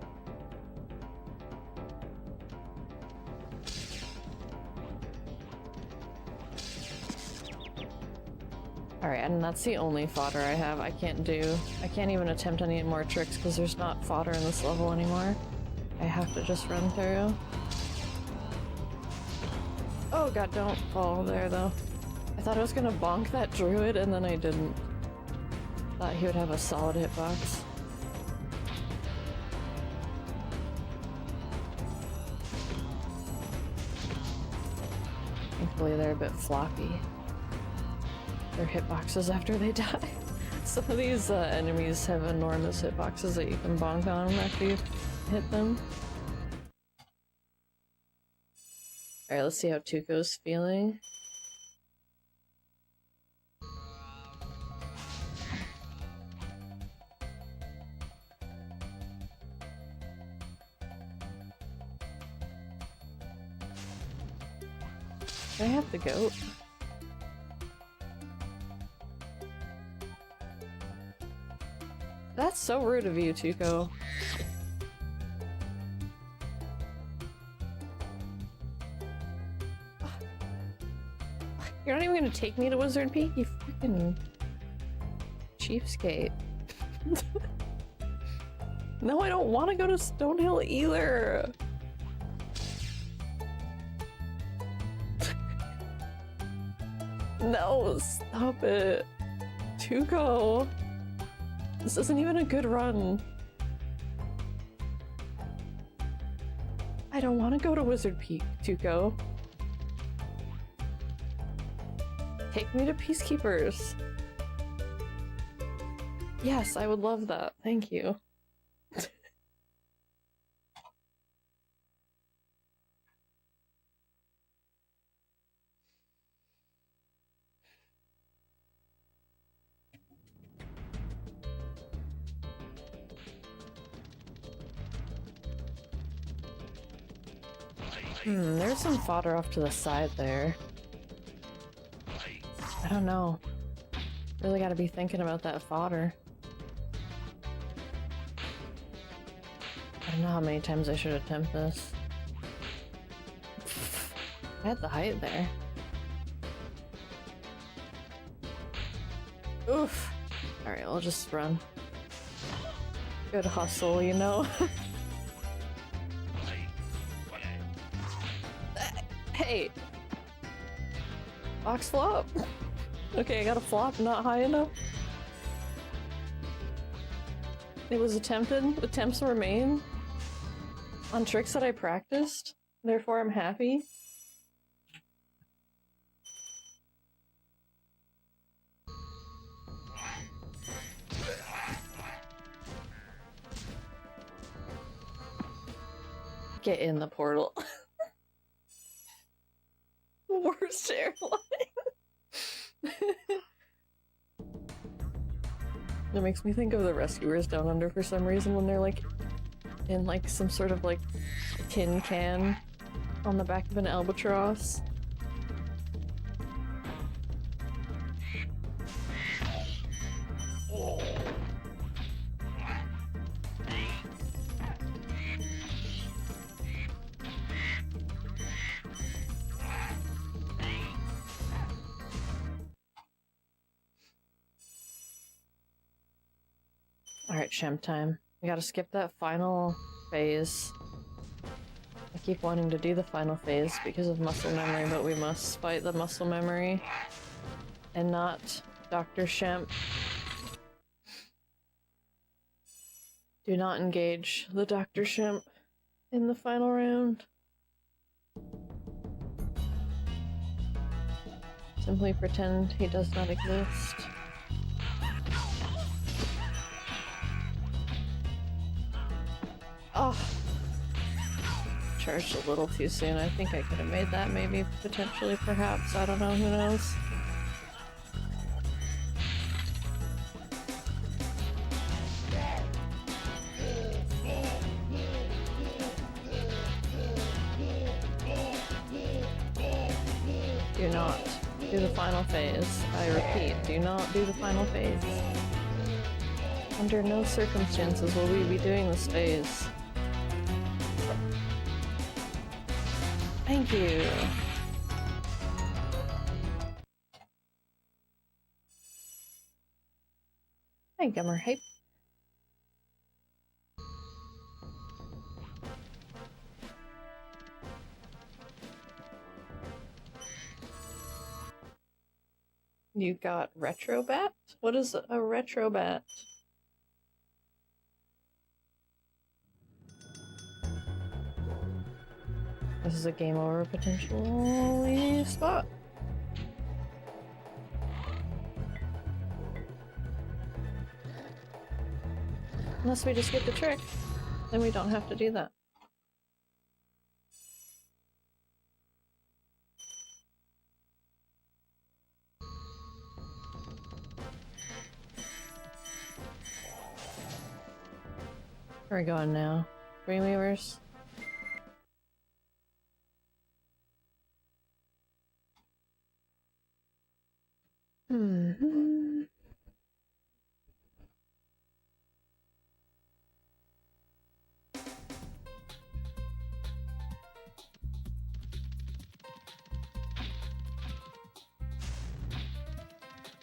Alright, and that's the only fodder I have. I can't even attempt any more tricks because there's not fodder in this level anymore. I have to just run through. Oh god, don't fall there though. I thought I was gonna bonk that druid and then I didn't. Thought he would have a solid hitbox. Thankfully they're a bit floppy. Their hitboxes after they die. Some of these enemies have enormous hitboxes that you can bonk on after you hit them. Alright, let's see how Tuco's feeling. I have the goat. That's so rude of you, Tuco. You're not even gonna take me to Wizard Peak, you freaking cheapskate. No, I don't want to go to Stonehill either. No, stop it. Tuco. This isn't even a good run. I don't want to go to Wizard Peak, Tuco. Take me to Peacekeepers. Yes, I would love that. Thank you. There's some fodder off to the side there. I don't know. Really gotta be thinking about that fodder. I don't know how many times I should attempt this. I had the height there. Oof. Alright, I'll just run. Good hustle, you know? Hey! Box flop! Okay, I got a flop not high enough. It was attempted. Attempts were made on tricks that I practiced. Therefore, I'm happy. Get in the portal. Worst airline. It makes me think of the rescuers down under for some reason when they're like in like some sort of like tin can on the back of an albatross. Alright, Shem time. We gotta skip that final phase. I keep wanting to do the final phase because of muscle memory, but we must fight the muscle memory and not Dr. Shemp. Do not engage the Dr. Shemp in the final round. Simply pretend he does not exist. Oh! Charged a little too soon. I think I could have made that, maybe, potentially, perhaps. I don't know, who knows? Do not do the final phase. I repeat, do not do the final phase. Under no circumstances will we be doing this phase. Thank you. Hi, Gummer Hype. You got Retrobat? What is a Retrobat? This is a game over potentially spot. Unless we just get the trick, then we don't have to do that. Where are we going now? Dreamweavers? Hmm.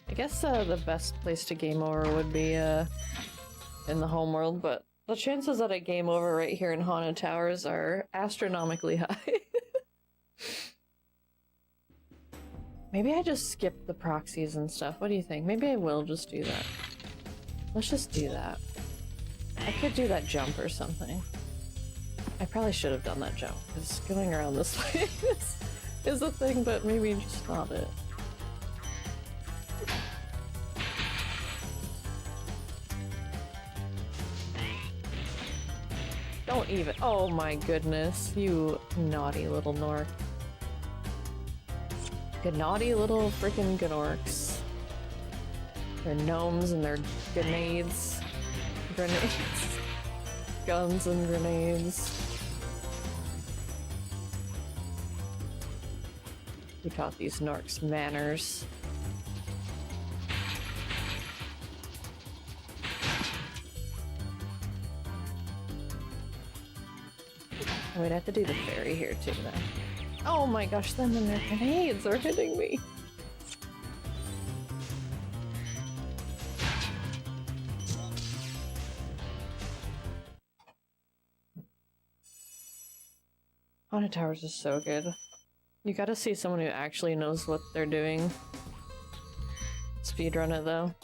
I guess the best place to game over would be in the home world, but the chances that I game over right here in Haunted Towers are astronomically high. Maybe I just skip the proxies and stuff. What do you think? Maybe I will just do that. Let's just do that. I could do that jump or something. I probably should have done that jump, because going around this way is a thing, but maybe just not it. Don't even- oh my goodness, you naughty little Nork. Good naughty little freaking Gnorks. They're gnomes and they're grenades. Grenades. Guns and grenades. Who taught these Norks manners? We'd have to do the fairy here too, then. Oh my gosh, them and their grenades are hitting me! Haunted Towers is so good. You gotta see someone who actually knows what they're doing. Speedrun it though.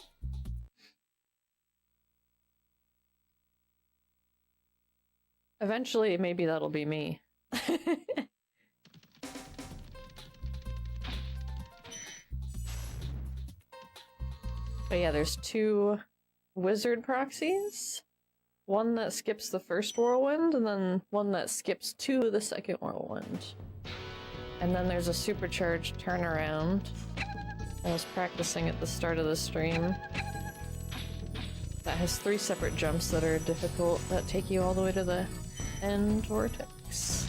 Eventually, maybe that'll be me. But yeah, there's 2 wizard proxies. One that skips the first whirlwind, and then one that skips to the second whirlwind. And then there's a supercharged turnaround. I was practicing at the start of the stream. That has 3 separate jumps that are difficult, that take you all the way to the end vortex.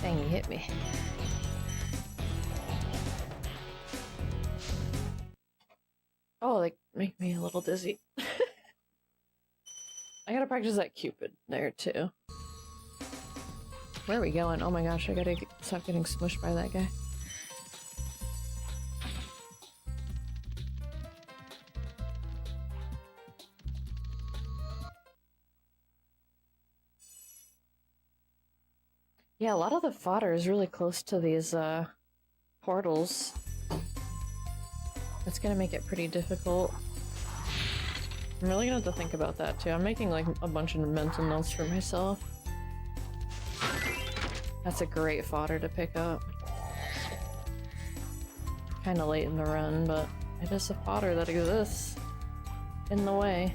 Dang, you hit me. Oh, they make me a little dizzy. I gotta practice that Cupid there, too. Where are we going? Oh my gosh, I gotta stop getting smushed by that guy. Yeah, a lot of the fodder is really close to these, portals. It's gonna make it pretty difficult. I'm really gonna have to think about that, too. I'm making, like, a bunch of mental notes for myself. That's a great fodder to pick up. Kinda late in the run, but it is a fodder that exists in the way.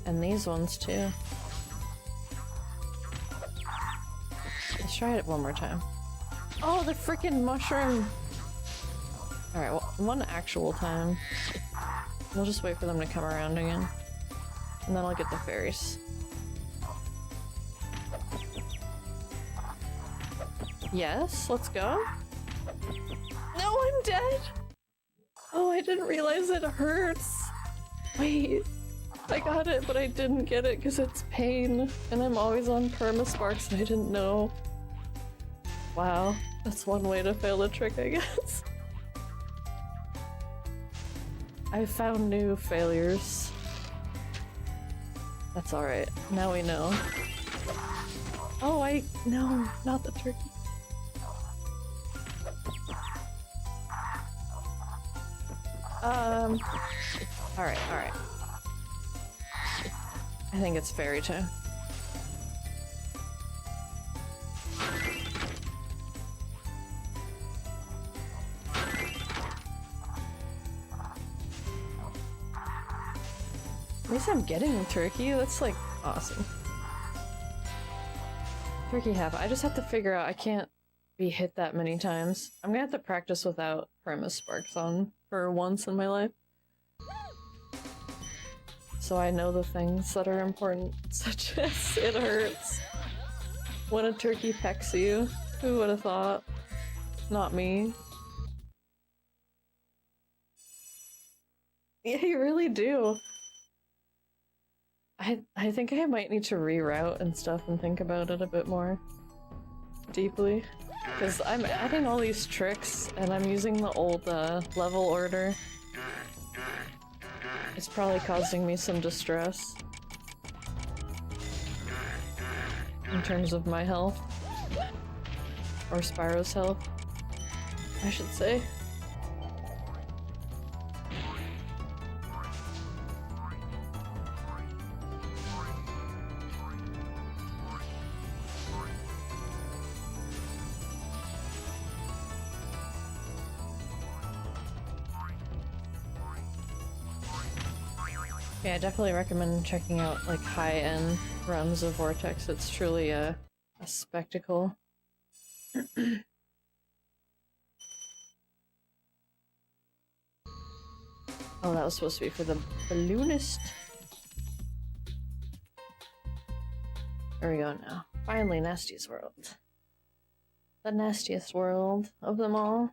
And these ones, too. Let's try it one more time. Oh, the freaking mushroom! Alright, well, one actual time. We'll just wait for them to come around again. And then I'll get the fairies. Yes, let's go. No, I'm dead! Oh, I didn't realize it hurts! Wait, I got it, but I didn't get it because it's pain. And I'm always on perma-sparks and I didn't know. Wow, that's one way to fail a trick, I guess. I found new failures. That's alright. Now we know. Oh, no, not the turkey. Alright. I think it's fairy time. At least I'm getting turkey, that's like awesome. Turkey half. I just have to figure out I can't be hit that many times. I'm gonna have to practice without premise sparks on for once in my life. So I know the things that are important, such as it hurts when a turkey pecks you. Who would have thought? Not me. Yeah, you really do. I think I might need to reroute and stuff and think about it a bit more deeply. Because I'm adding all these tricks and I'm using the old level order. It's probably causing me some distress. In terms of my health. Or Spyro's health, I should say. Yeah, I definitely recommend checking out like high-end runs of Vortex. It's truly a spectacle. Oh, that was supposed to be for the balloonist. There we go now. Finally, Nasty's world. The nastiest world of them all.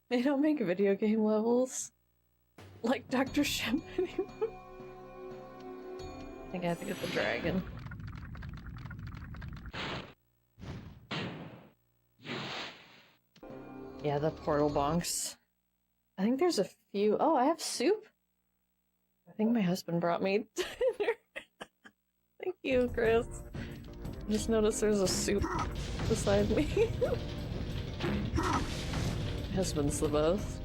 They don't make video game levels like Dr. Shemp anymore. I think I have to get the dragon. Yeah, the portal bonks. I think there's a few. Oh, I have soup. I think my husband brought me dinner. Thank you, Chris. I just noticed there's a soup beside me. My husband's the best.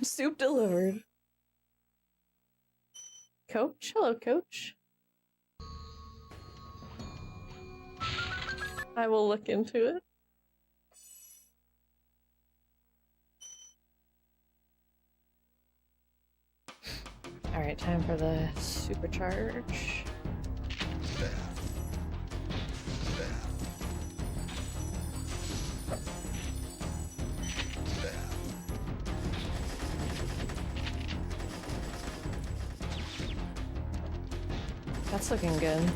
Soup delivered. Coach? Hello, Coach. I will look into it. Alright, time for the supercharge. That's looking good.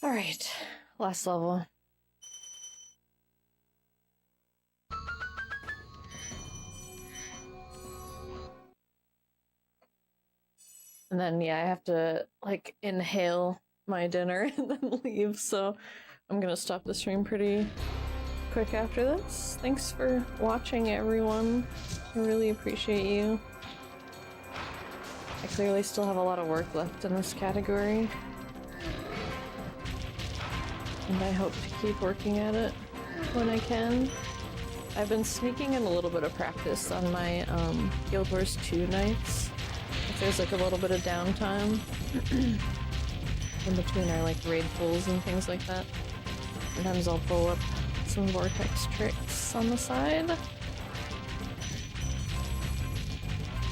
Alright, last level. And then, yeah, I have to, like, inhale my dinner and then leave, so I'm gonna stop the stream pretty quick after this. Thanks for watching, everyone. I really appreciate you. I clearly still have a lot of work left in this category. And I hope to keep working at it when I can. I've been sneaking in a little bit of practice on my Guild Wars 2 nights. If there's like a little bit of downtime in between our like raid pulls and things like that. Sometimes I'll pull up some Vortex tricks on the side. But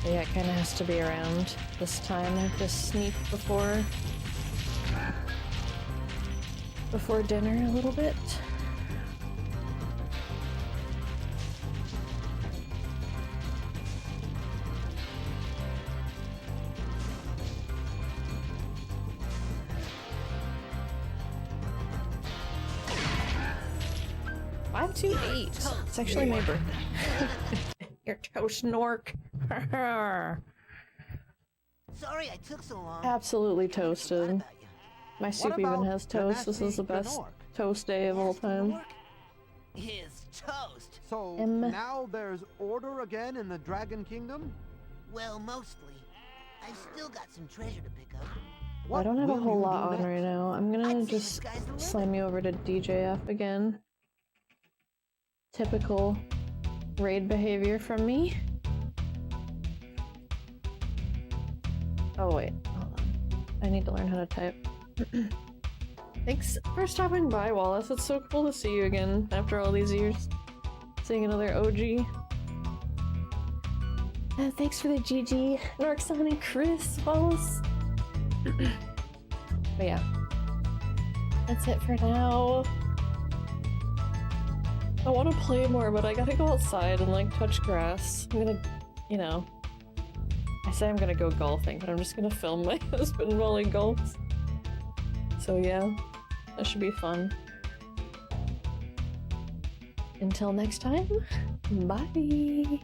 yeah, it kind of has to be around this time. I have to sneak before dinner a little bit. It's actually my birthday. You're toast, Nork. Sorry I took so long. Absolutely toasted. My soup even has toast. This is the best toast day of all time. Is toast. So now there's order again in the Dragon Kingdom? Well, mostly. I've still got some treasure to pick up. I don't have a whole lot on right now. I'm gonna just slam you over to DJF again. Typical raid behavior from me. Oh wait, hold on. I need to learn how to type. Thanks for stopping by, Wallace. It's so cool to see you again after all these years. Seeing another OG. Thanks for the GG, Norkson and Chris, Wallace. But yeah, that's it for now. I want to play more, but I gotta go outside and like touch grass. I'm gonna, you know, I say I'm gonna go golfing, but I'm just gonna film my husband while he golfs. So yeah, that should be fun. Until next time, bye!